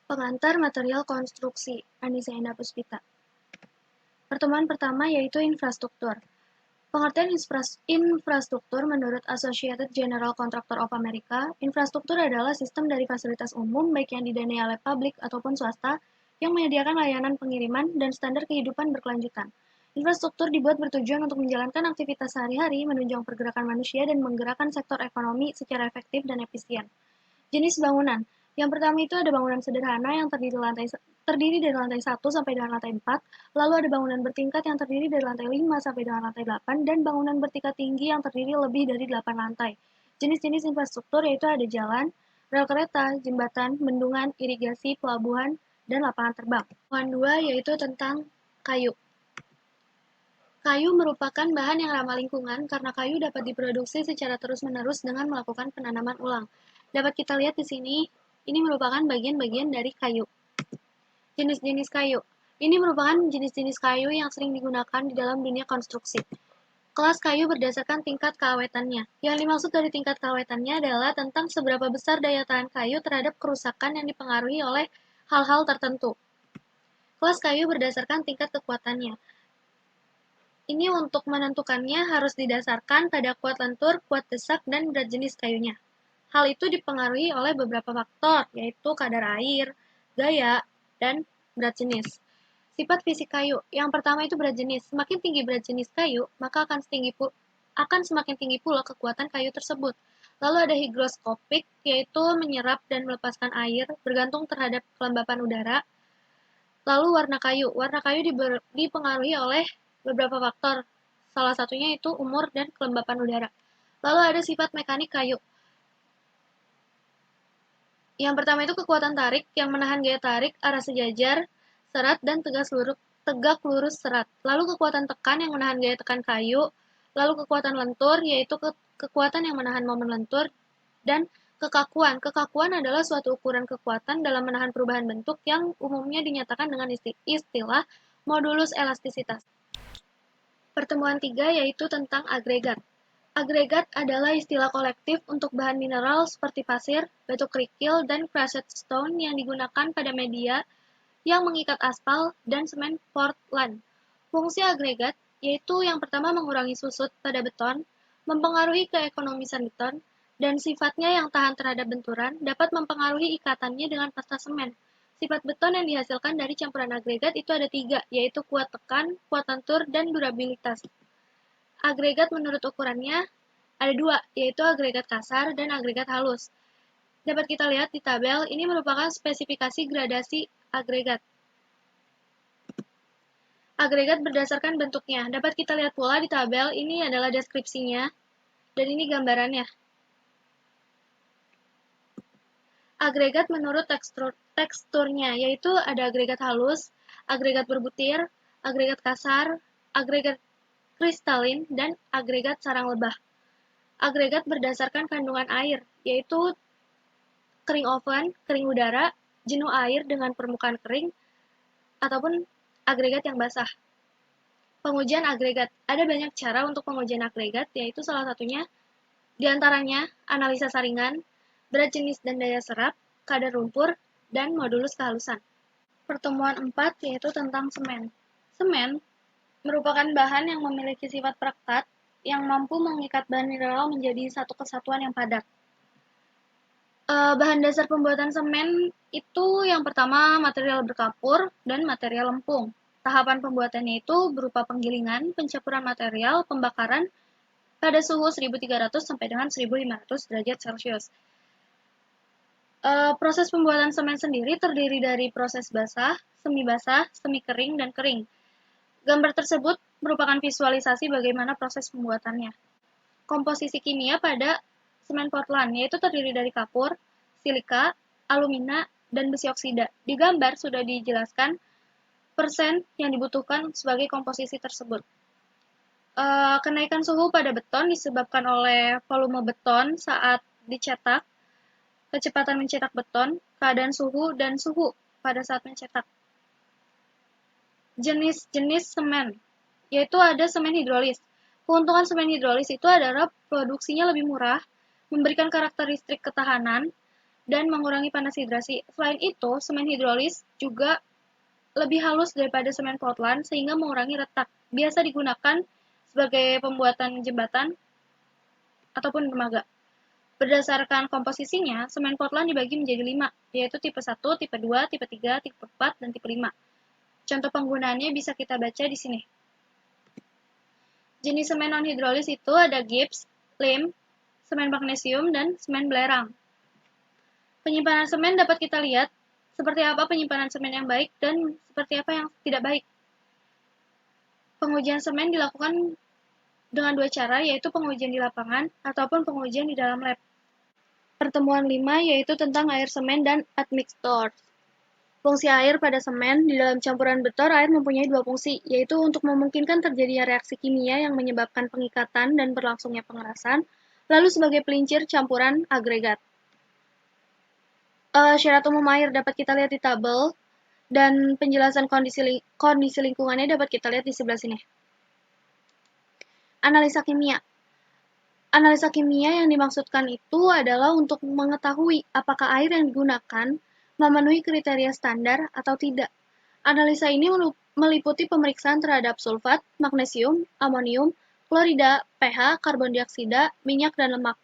Pengantar material konstruksi, Anissa Endah Puspita. Pertemuan pertama yaitu infrastruktur. Pengertian infrastruktur menurut Associated General Contractor of America, infrastruktur adalah sistem dari fasilitas umum baik yang didanai oleh publik ataupun swasta yang menyediakan layanan pengiriman dan standar kehidupan berkelanjutan. Infrastruktur dibuat bertujuan untuk menjalankan aktivitas sehari-hari, menunjang pergerakan manusia dan menggerakkan sektor ekonomi secara efektif dan efisien. Jenis bangunan. Yang pertama itu ada bangunan sederhana yang terdiri dari lantai 1 sampai dengan lantai 4, lalu ada bangunan bertingkat yang terdiri dari lantai 5 sampai dengan lantai 8, dan bangunan bertingkat tinggi yang terdiri lebih dari 8 lantai. Jenis-jenis infrastruktur yaitu ada jalan, rel kereta, jembatan, bendungan, irigasi, pelabuhan, dan lapangan terbang. Poin 2 yaitu tentang kayu. Kayu merupakan bahan yang ramah lingkungan karena kayu dapat diproduksi secara terus-menerus dengan melakukan penanaman ulang. Dapat kita lihat di sini, ini merupakan bagian-bagian dari kayu. Jenis-jenis kayu. Ini merupakan jenis-jenis kayu yang sering digunakan di dalam dunia konstruksi. Kelas kayu berdasarkan tingkat keawetannya. Yang dimaksud dari tingkat keawetannya adalah tentang seberapa besar daya tahan kayu terhadap kerusakan yang dipengaruhi oleh hal-hal tertentu. Kelas kayu berdasarkan tingkat kekuatannya. Ini untuk menentukannya harus didasarkan pada kuat lentur, kuat desak, dan berat jenis kayunya. Hal itu dipengaruhi oleh beberapa faktor, yaitu kadar air, gaya, dan berat jenis. Sifat fisik kayu. Yang pertama itu berat jenis. Semakin tinggi berat jenis kayu, maka akan semakin tinggi pula kekuatan kayu tersebut. Lalu ada higroskopik, yaitu menyerap dan melepaskan air bergantung terhadap kelembapan udara. Lalu warna kayu. Warna kayu dipengaruhi oleh beberapa faktor. Salah satunya itu umur dan kelembapan udara. Lalu ada sifat mekanik kayu. Yang pertama itu kekuatan tarik yang menahan gaya tarik, arah sejajar, serat, dan tegak lurus serat. Lalu kekuatan tekan yang menahan gaya tekan kayu. Lalu kekuatan lentur, yaitu kekuatan yang menahan momen lentur. Dan kekakuan. Kekakuan adalah suatu ukuran kekuatan dalam menahan perubahan bentuk yang umumnya dinyatakan dengan istilah modulus elastisitas. Pertemuan 3 yaitu tentang agregat. Agregat adalah istilah kolektif untuk bahan mineral seperti pasir, batu kerikil, dan crushed stone yang digunakan pada media yang mengikat aspal dan semen Portland. Fungsi agregat yaitu yang pertama mengurangi susut pada beton, mempengaruhi keekonomisan beton, dan sifatnya yang tahan terhadap benturan dapat mempengaruhi ikatannya dengan pasta semen. Sifat beton yang dihasilkan dari campuran agregat itu ada 3, yaitu kuat tekan, kuat lentur, dan durabilitas. Agregat menurut ukurannya ada 2, yaitu agregat kasar dan agregat halus. Dapat kita lihat di tabel, ini merupakan spesifikasi gradasi agregat. Agregat berdasarkan bentuknya. Dapat kita lihat pula di tabel, ini adalah deskripsinya, dan ini gambarannya. Agregat menurut teksturnya, yaitu ada agregat halus, agregat berbutir, agregat kasar, agregat kristalin, dan agregat sarang lebah. Agregat berdasarkan kandungan air, yaitu kering oven, kering udara, jenuh air dengan permukaan kering, ataupun agregat yang basah. Pengujian agregat. Ada banyak cara untuk pengujian agregat, yaitu salah satunya diantaranya analisa saringan, berat jenis dan daya serap, kadar lumpur, dan modulus kehalusan. Pertemuan 4 yaitu tentang semen. Semen merupakan bahan yang memiliki sifat perekat yang mampu mengikat bahan mineral menjadi satu kesatuan yang padat. Bahan dasar pembuatan semen itu yang pertama material berkapur dan material lempung. Tahapan pembuatannya itu berupa penggilingan, pencampuran material, pembakaran pada suhu 1300 sampai dengan 1500 derajat Celcius. Proses pembuatan semen sendiri terdiri dari proses basah, semi kering, dan kering. Gambar tersebut merupakan visualisasi bagaimana proses pembuatannya. Komposisi kimia pada semen Portland, yaitu terdiri dari kapur, silika, alumina, dan besi oksida. Di gambar sudah dijelaskan persen yang dibutuhkan sebagai komposisi tersebut. Kenaikan suhu pada beton disebabkan oleh volume beton saat dicetak, kecepatan mencetak beton, keadaan suhu, dan suhu pada saat mencetak. Jenis-jenis semen, yaitu ada semen hidrolis. Keuntungan semen hidrolis itu adalah produksinya lebih murah, memberikan karakteristik ketahanan, dan mengurangi panas hidrasi. Selain itu, semen hidrolis juga lebih halus daripada semen Portland sehingga mengurangi retak. Biasa digunakan sebagai pembuatan jembatan ataupun dermaga. Berdasarkan komposisinya, semen Portland dibagi menjadi 5, yaitu tipe 1, tipe 2, tipe 3, tipe 4, dan tipe 5. Contoh penggunaannya bisa kita baca di sini. Jenis semen non-hidrolis itu ada Gibbs, lime, semen magnesium, dan semen belerang. Penyimpanan semen dapat kita lihat seperti apa penyimpanan semen yang baik dan seperti apa yang tidak baik. Pengujian semen dilakukan dengan dua cara, yaitu pengujian di lapangan ataupun pengujian di dalam lab. Pertemuan 5 yaitu tentang air semen dan admixtures. Fungsi air pada semen, di dalam campuran betor air mempunyai dua fungsi, yaitu untuk memungkinkan terjadinya reaksi kimia yang menyebabkan pengikatan dan berlangsungnya pengerasan, lalu sebagai pelincir campuran agregat. Syarat umum air dapat kita lihat di tabel, dan penjelasan kondisi lingkungannya dapat kita lihat di sebelah sini. Analisa kimia. Analisa kimia yang dimaksudkan itu adalah untuk mengetahui apakah air yang digunakan memenuhi kriteria standar atau tidak. Analisa ini meliputi pemeriksaan terhadap sulfat, magnesium, amonium, klorida, pH, karbon dioksida, minyak, dan lemak.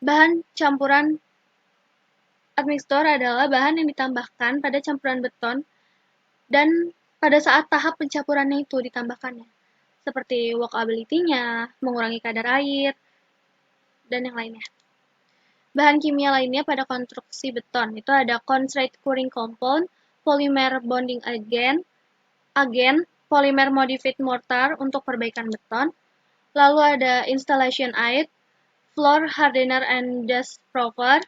Bahan campuran admixture adalah bahan yang ditambahkan pada campuran beton dan pada saat tahap pencampurannya itu ditambahkannya, seperti workability-nya, mengurangi kadar air, dan yang lainnya. Bahan kimia lainnya pada konstruksi beton itu ada concentrate curing compound, polymer bonding agent, polymer modified mortar untuk perbaikan beton, lalu ada installation aid, floor hardener and dust proofer,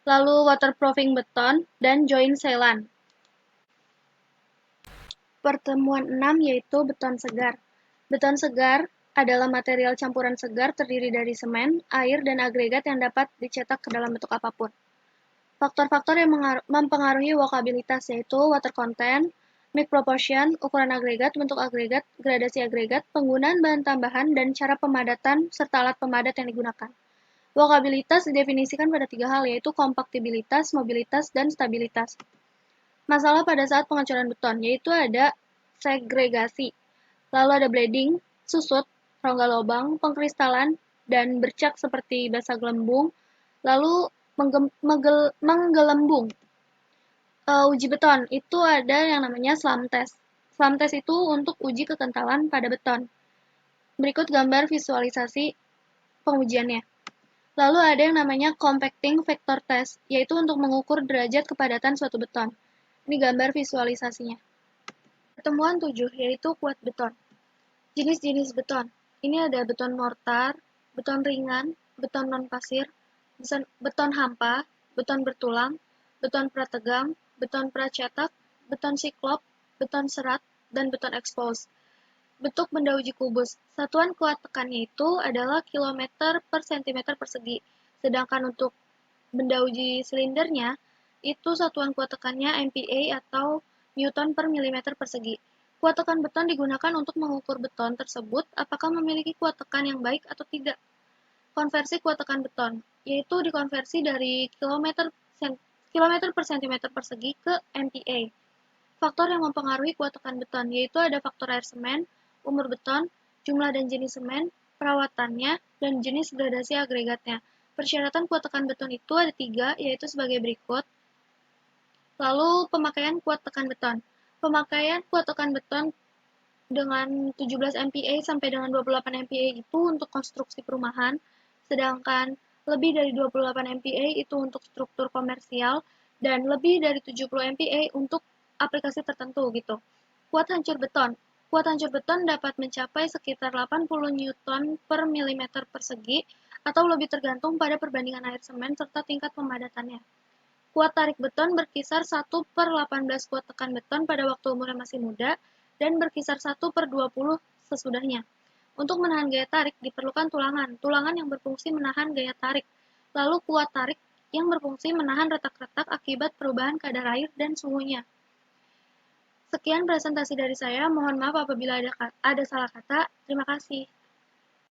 lalu waterproofing beton, dan joint sealant. Pertemuan 6 yaitu beton segar. Beton segar adalah material campuran segar terdiri dari semen, air, dan agregat yang dapat dicetak ke dalam bentuk apapun. Faktor-faktor yang mempengaruhi walkabilitas yaitu water content, mix proportion, ukuran agregat, bentuk agregat, gradasi agregat, penggunaan bahan tambahan, dan cara pemadatan serta alat pemadat yang digunakan. Walkabilitas didefinisikan pada 3 hal yaitu kompaktibilitas, mobilitas, dan stabilitas. Masalah pada saat pengecoran beton yaitu ada segregasi, lalu ada bleeding, susut, rongga lubang, pengkristalan, dan bercak seperti basa gelembung, lalu menggelembung. Uji beton itu ada yang namanya SLAM test. SLAM test itu untuk uji kekentalan pada beton. Berikut gambar visualisasi pengujiannya. Lalu ada yang namanya compacting vector test, yaitu untuk mengukur derajat kepadatan suatu beton. Ini gambar visualisasinya. Pertemuan 7 yaitu kuat beton. Jenis-jenis beton. Ini ada beton mortar, beton ringan, beton non-pasir, beton hampa, beton bertulang, beton prategang, beton pracetak, beton siklop, beton serat, dan beton expose. Bentuk benda uji kubus. Satuan kuat tekannya itu adalah kilometer per sentimeter persegi. Sedangkan untuk benda uji silindernya, itu satuan kuat tekannya MPa atau Newton per milimeter persegi. Kuat tekan beton digunakan untuk mengukur beton tersebut apakah memiliki kuat tekan yang baik atau tidak. Konversi kuat tekan beton, yaitu dikonversi dari kilometer per sentimeter persegi ke MPa. Faktor yang mempengaruhi kuat tekan beton, yaitu ada faktor air semen, umur beton, jumlah dan jenis semen, perawatannya, dan jenis gradasi agregatnya. Persyaratan kuat tekan beton itu ada 3, yaitu sebagai berikut. Lalu pemakaian kuat tekan beton. Pemakaian kuat tekan beton dengan 17 MPa sampai dengan 28 MPa itu untuk konstruksi perumahan, sedangkan lebih dari 28 MPa itu untuk struktur komersial, dan lebih dari 70 MPa untuk aplikasi tertentu gitu. Kuat hancur beton. Kuat hancur beton dapat mencapai sekitar 80 Newton per milimeter persegi atau lebih tergantung pada perbandingan air semen serta tingkat pemadatannya. Kuat tarik beton berkisar 1/18 kuat tekan beton pada waktu umurnya masih muda dan berkisar 1/20 sesudahnya. Untuk menahan gaya tarik diperlukan tulangan yang berfungsi menahan gaya tarik, lalu kuat tarik yang berfungsi menahan retak-retak akibat perubahan kadar air dan suhunya. Sekian presentasi dari saya, mohon maaf apabila ada salah kata. Terima kasih.